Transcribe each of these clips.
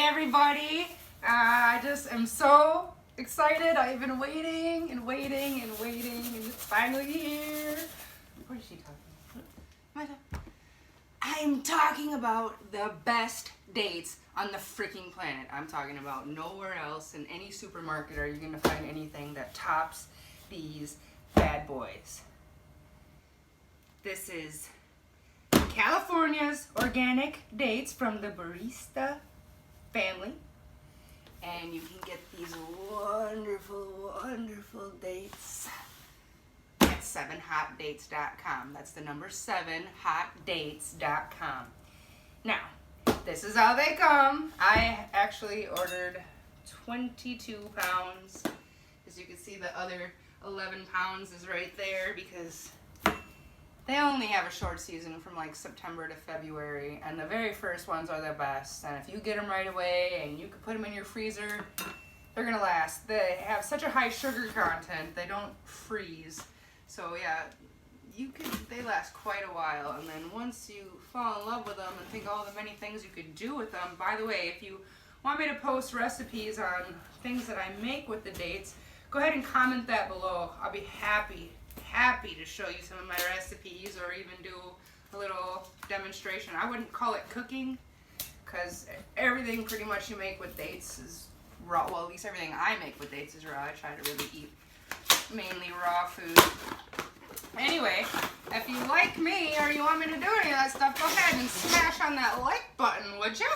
everybody. I just am so excited. I've been waiting and waiting and waiting, and it's finally here. What is she talking about? I'm talking about the best dates on the freaking planet. I'm talking about nowhere else in any supermarket are you going to find anything that tops these bad boys. This is California's organic dates from the Barista family. And you can get these wonderful, wonderful dates at 7hotdates.com. That's the number 7hotdates.com. Now, this is how they come. I actually ordered 22 pounds. As you can see, the other 11 pounds is right there because they only have a short season from like September to February, and the very first ones are the best. And if you get them right away and you can put them in your freezer, they're gonna last. They have such a high sugar content, they don't freeze. So yeah, they last quite a while. And then once you fall in love with them and think all the many things you could do with them, by the way, if you want me to post recipes on things that I make with the dates, go ahead and comment that below. I'll be happy to show you some of my recipes or even do a little demonstration. I wouldn't call it cooking because everything pretty much you make with dates is raw. Well, at least everything I make with dates is raw. I try to really eat mainly raw food. Anyway, if you like me or you want me to do any of that stuff, go ahead and smash on that like button, would you?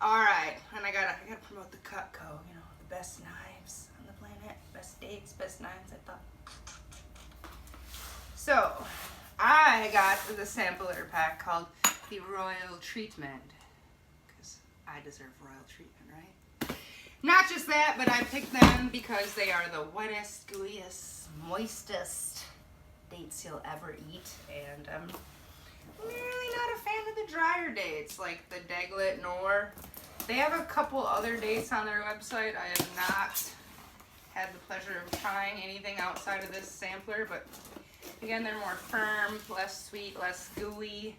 Alright, and I gotta promote the Cutco, you know, the best knives on the planet, best dates, best knives, I thought. So, I got the sampler pack called the Royal Treatment, because I deserve royal treatment, right? Not just that, but I picked them because they are the wettest, gooeyest, moistest dates you'll ever eat, and I'm really not a fan of the drier dates, like the Deglet nor. They have a couple other dates on their website. I have not had the pleasure of trying anything outside of this sampler, but again, they're more firm, less sweet, less gooey.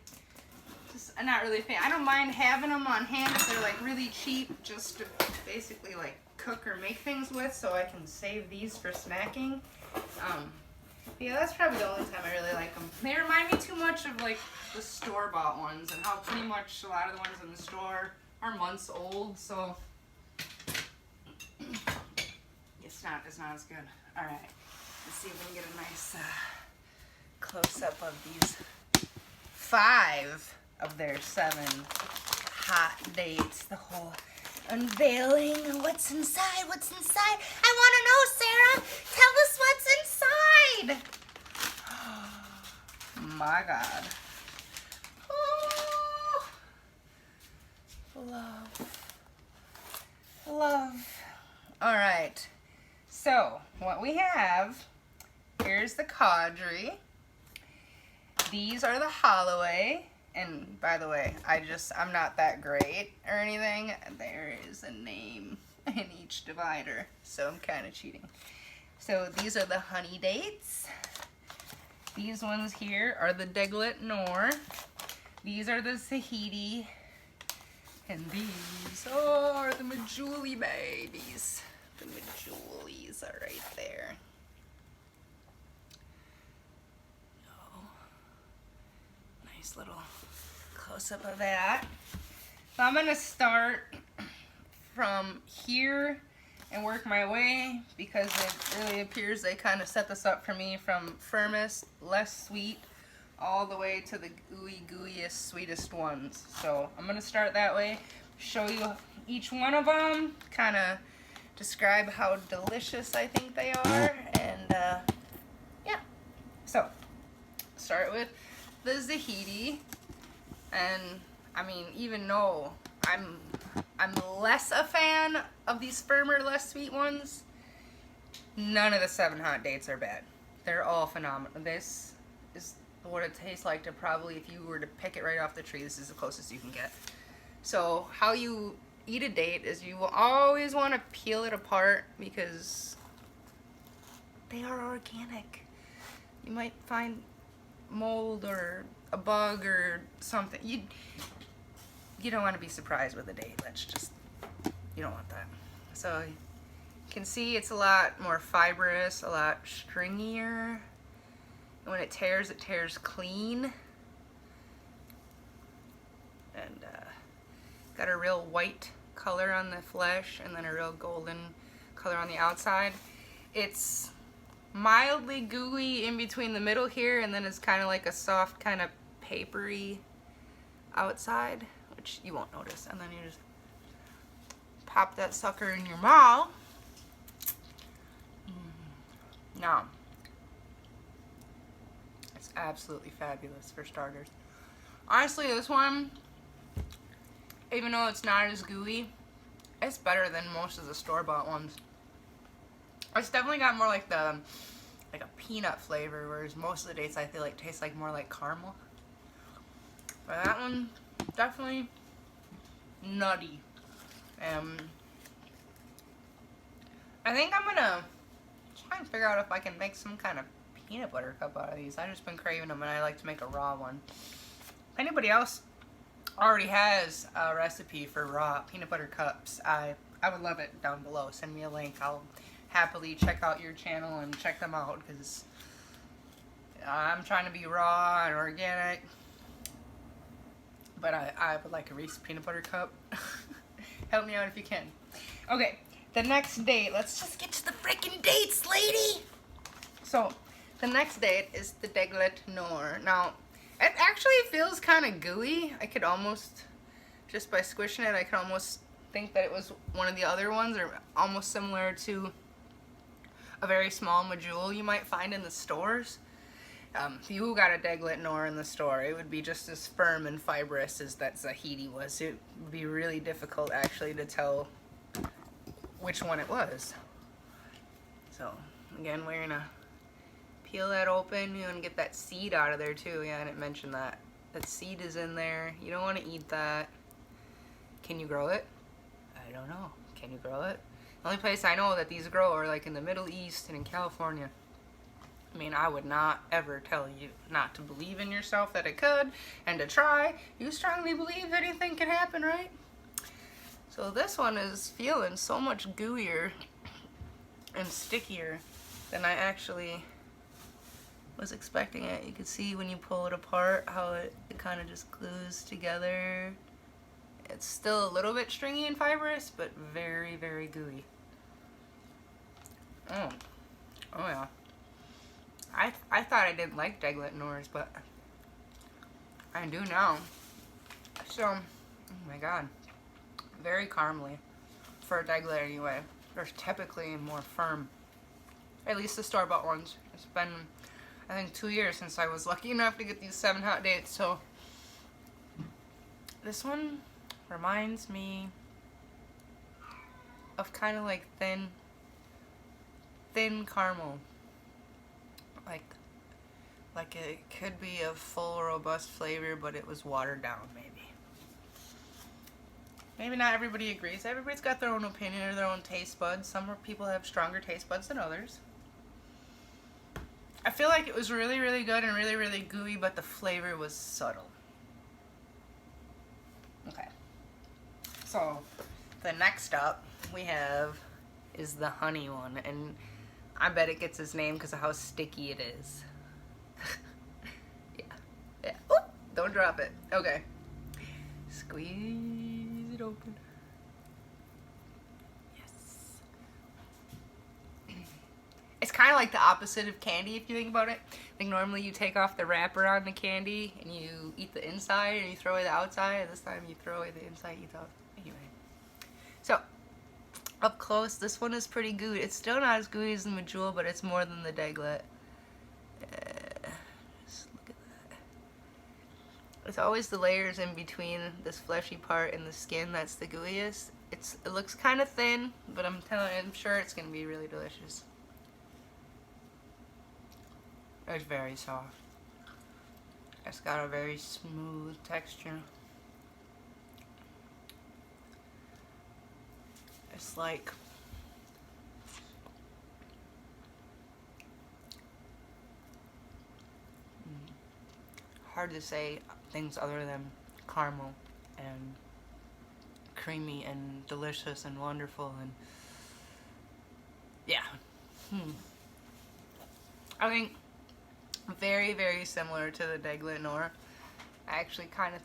I'm not really a fan. I don't mind having them on hand if they're like really cheap, just to basically like cook or make things with, so I can save these for snacking. Yeah, that's probably the only time I really like them. They remind me too much of like the store-bought ones, and how pretty much a lot of the ones in the store are months old, so it's not as good. All right, let's see if we can get a nice close-up of these 5 of their 7 hot dates. The whole unveiling. What's inside? What's inside? I want to know, Sarah. Tell us what's inside. My God. Oh. Love. All right. So what we have, here's the Kadri. These are the halaway. And by the way, I'm not that great or anything. There is a name in each divider, so I'm kind of cheating. So these are the honey dates. These ones here are the Deglet nor. These are the Tahiti. And these are the Majuli babies. The Majulis are right there. Nice little close-up of that. So I'm going to start from here and work my way, because it really appears they kind of set this up for me from firmest, less sweet, all the way to the gooeyest, sweetest ones. So I'm going to start that way, show you each one of them, kind of describe how delicious I think they are, and yeah. So start with the Tahiti, and I mean, even though I'm less a fan of these firmer, less sweet ones, none of the 7 hot dates are bad. They're all phenomenal. This is what it tastes like to probably, if you were to pick it right off the tree, this is the closest you can get. So how you eat a date is you will always want to peel it apart, because they are organic. You might find mold or a bug or something. you don't want to be surprised with a date. You don't want that. So you can see it's a lot more fibrous, a lot stringier. And when it tears clean. And got a real white color on the flesh and then a real golden color on the outside. It's mildly gooey in between the middle here, and then it's kind of like a soft, kind of papery outside, which you won't notice. And then you just pop that sucker in your mouth. Now, it's absolutely fabulous for starters. Honestly, this one, even though it's not as gooey, it's better than most of the store-bought ones. It's definitely got more like a peanut flavor, whereas most of the dates I feel like taste like more like caramel. But that one, definitely nutty. I think I'm gonna try and figure out if I can make some kind of peanut butter cup out of these. I've just been craving them, and I like to make a raw one. If anybody else already has a recipe for raw peanut butter cups, I would love it down below. Send me a link. I'll happily check out your channel and check them out, because I'm trying to be raw and organic, but I would like a Reese's peanut butter cup. Help me out if you can. Okay, the next date. Let's just get to the freaking dates, lady! So, the next date is the Deglet Noir. Now, it actually feels kind of gooey. I could almost, just by squishing it, I could almost think that it was one of the other ones, or almost similar to a very small medjool you might find in the stores. If you got a Deglet Noir in the store, it would be just as firm and fibrous as that Zahidi was. It would be really difficult actually to tell which one it was. So, again, we're gonna peel that open. You want to get that seed out of there too. Yeah, I didn't mention that. That seed is in there. You don't want to eat that. Can you grow it? I don't know. Can you grow it? The only place I know that these grow are like in the Middle East and in California. I mean, I would not ever tell you not to believe in yourself that it could, and to try. You strongly believe anything can happen, right? So this one is feeling so much gooier and stickier than I actually was expecting it. You can see when you pull it apart how it kind of just glues together. It's still a little bit stringy and fibrous, but very, very gooey. Oh yeah. I thought I didn't like Deglet Noirs, but I do now. So, oh my god. Very caramely. For a Deglet anyway. They're typically more firm. At least the store-bought ones. It's been, I think, 2 years since I was lucky enough to get these 7 hot dates, so this one reminds me of kind of like thin caramel. Like it could be a full, robust flavor, but it was watered down, maybe. Maybe not everybody agrees. Everybody's got their own opinion or their own taste buds. Some people have stronger taste buds than others. I feel like it was really, really good and really, really gooey, but the flavor was subtle. Okay. So, the next up we have is the honey one, and I bet it gets its name because of how sticky it is. Yeah. Oop, don't drop it. Okay. Squeeze it open. Yes. It's kind of like the opposite of candy if you think about it. I think normally you take off the wrapper on the candy and you eat the inside and you throw away the outside, and this time you throw away the inside, eat the outside. Anyway. So, up close, this one is pretty gooey. It's still not as gooey as the medjool, but it's more than the Deglet. Just look at that. It's always the layers in between this fleshy part and the skin that's the gooeyest. It looks kind of thin, but I'm sure it's gonna be really delicious. It's very soft. It's got a very smooth texture. It's like hard to say things other than caramel and creamy and delicious and wonderful, and yeah. I think very, very similar to the Deglet Nor. I actually kind of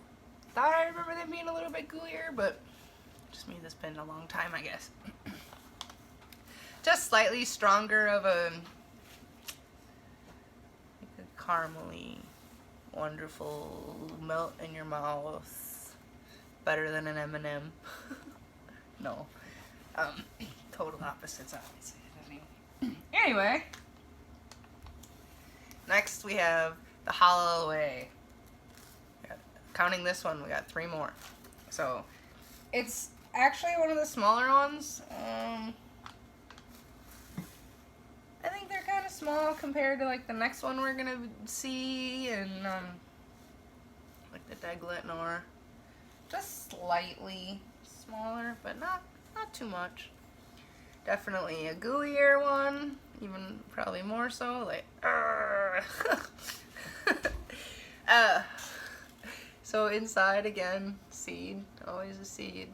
thought I remember them being a little bit gooier, but just me, that's been a long time, I guess. Just slightly stronger of a caramely, wonderful, melt in your mouth, better than an M&M. No, total opposites, obviously. Anyway, next we have the halaway. Counting this one, we got 3 more. So it's actually one of the smaller ones. I think they're kind of small compared to like the next one we're gonna see, and like the Deglet Nor, just slightly smaller, but not too much. Definitely a gooier one, even probably more so. Like, so inside again, seed, always a seed.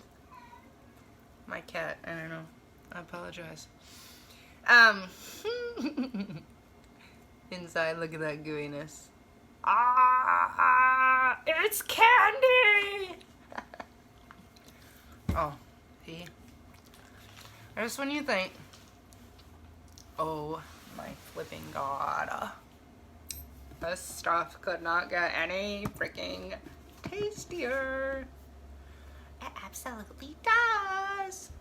My cat, I don't know. I apologize. Inside, look at that gooiness. Ah, it's candy! Oh, see? Just when you think, oh my flipping god, this stuff could not get any freaking tastier. It absolutely does.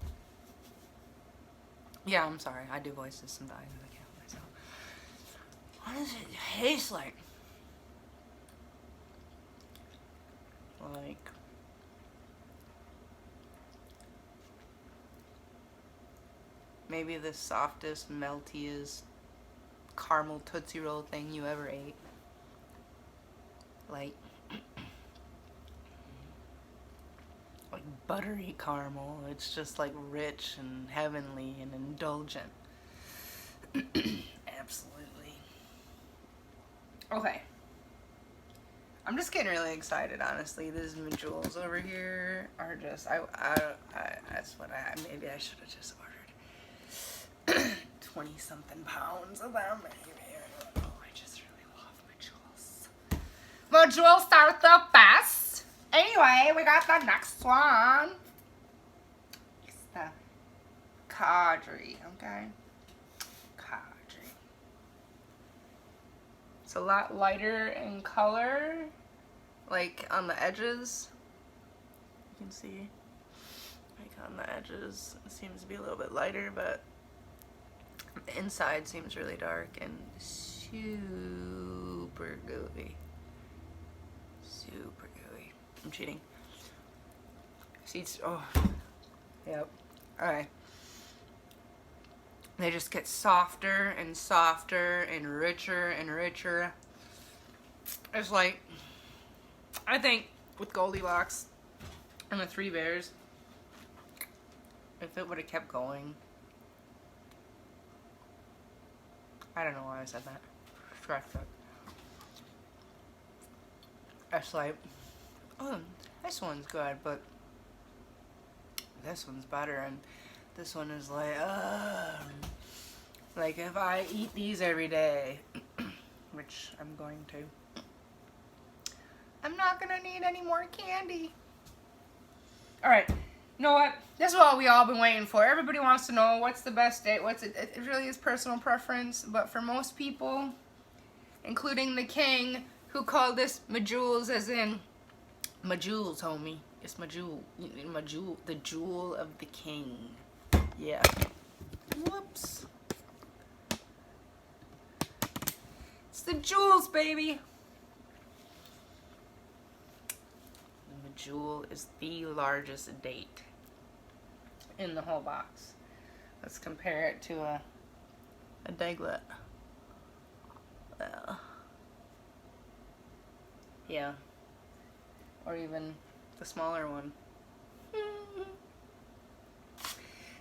Yeah, I'm sorry. I do voices sometimes. I can't help myself. What does it taste like? Like, maybe the softest, meltiest caramel Tootsie Roll thing you ever ate. Like buttery caramel. It's just like rich and heavenly and indulgent. Absolutely. Okay. I'm just getting really excited, honestly. These Medjewels over here are just, that's what maybe I should have just ordered 20 something pounds of them. Oh, I just really love Medjewels. Medjewels are the best. Anyway, we got the next one. It's the Kadri, okay? Kadri. It's a lot lighter in color, like on the edges. You can see, like on the edges, it seems to be a little bit lighter, but the inside seems really dark and super gooey. Super gooey. I'm cheating. Seeds, oh, yep. Alright. They just get softer and softer and richer and richer. It's like, I think with Goldilocks and the 3 Bears, if it would have kept going, I don't know why I said that. Scratch that. It's like, oh, this one's good, but this one's better, and this one is like if I eat these every day, which I'm going to, I'm not gonna need any more candy. Alright, you know what? This is what we all been waiting for. Everybody wants to know what's the best date. It really is personal preference, but for most people, including the king, who called this Medjewels, as in Medjewels, homie. It's Medjewel, the jewel of the king. Yeah. Whoops. It's the jewels, baby. Medjewel is the largest date in the whole box. Let's compare it to a Deglet. Yeah. Or even the smaller one.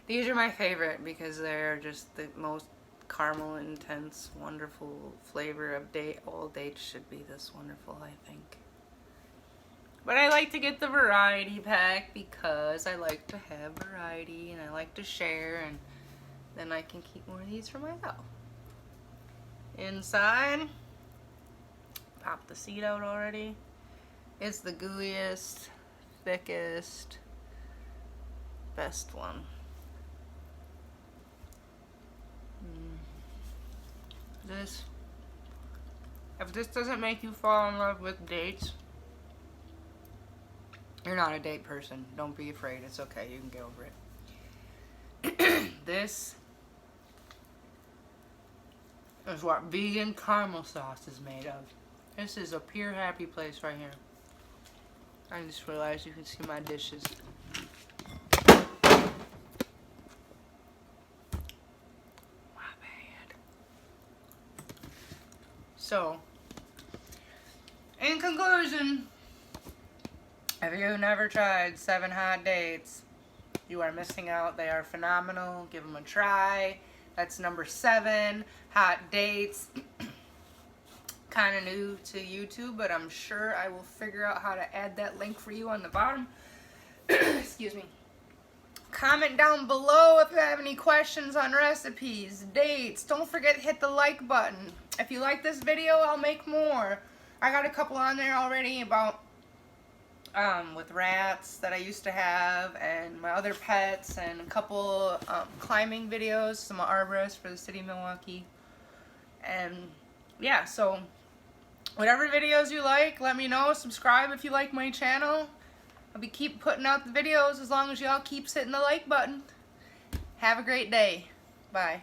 These are my favorite because they're just the most caramel intense, wonderful flavor of date. All dates should be this wonderful, I think. But I like to get the variety pack because I like to have variety and I like to share, and then I can keep more of these for myself. Inside, pop the seed out already. It's the gooeyest, thickest, best one. If this doesn't make you fall in love with dates, you're not a date person. Don't be afraid. It's okay. You can get over it. This is what vegan caramel sauce is made of. This is a pure happy place right here. I just realized you can see my dishes. My bad. So, in conclusion, if you've never tried 7 Hot Dates, you are missing out. They are phenomenal. Give them a try. That's number 7, Hot Dates. Kind of new to YouTube, but I'm sure I will figure out how to add that link for you on the bottom. Excuse me. Comment down below if you have any questions on recipes, dates. Don't forget to hit the like button. If you like this video, I'll make more. I got a couple on there already about with rats that I used to have, and my other pets, and a couple climbing videos, some arborists for the city of Milwaukee. And yeah, so whatever videos you like, let me know. Subscribe if you like my channel. I'll be keep putting out the videos as long as y'all keep hitting the like button. Have a great day. Bye.